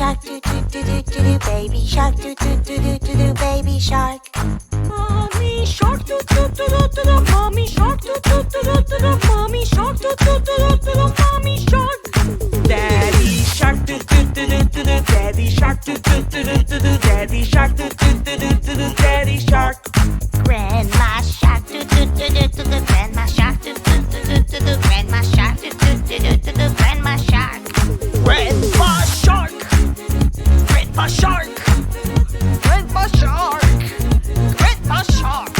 shark, do do do do do do, baby shark, do do do do do do, baby shark. Mommy shark, do do do do do do, mommy shark, do do do do do do, mommy shark, do do do do do do, mommy shark. Daddy shark, do do do do do do, daddy shark, do do do do do do, daddy shark, do do do do do do, daddy shark. Grandma shark, do do do do do do, grandma shark, do do do do do do, grandma shark, do do do do do do, grandma shark. Grandpa shark, grandpa shark, grandpa shark, grandpa shark.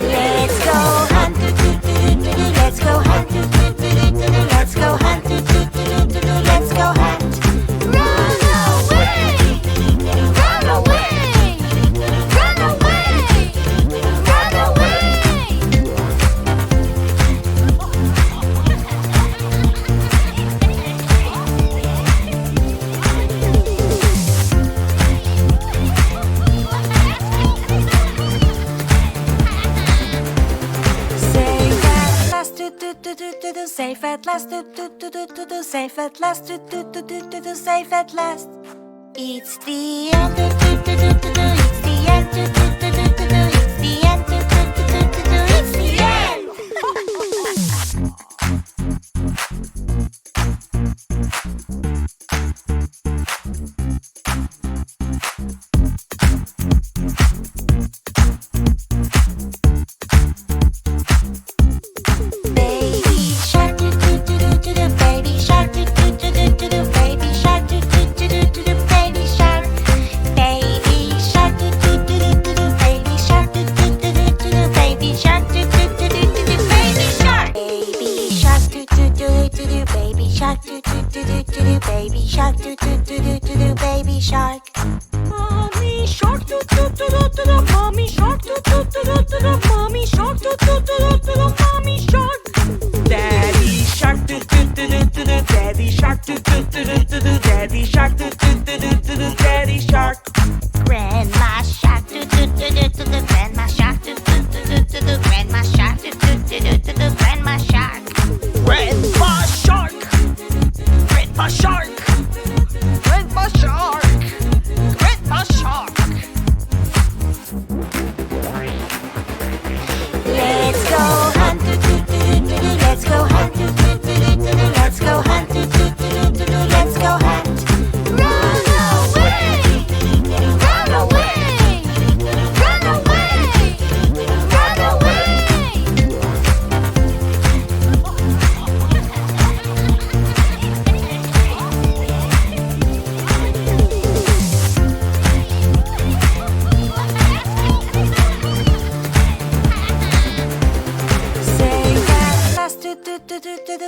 Let's go hunt, do do do do do do. Let's go hunt, do do do do do do. Let's go hunt, do do do do do do. Let's go hunt. Run away, run away, run away, run away. Safe at last, do do do do do do. Safe at last, do do do do do do. Safe at last. It's the end, do do do do do do. It's the end, do do do do do do. It's the end, do do do do do do. It's the end.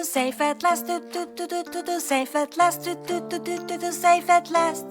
Safe at last, do do do do do do. Safe at last, do do do do do do. Safe at last.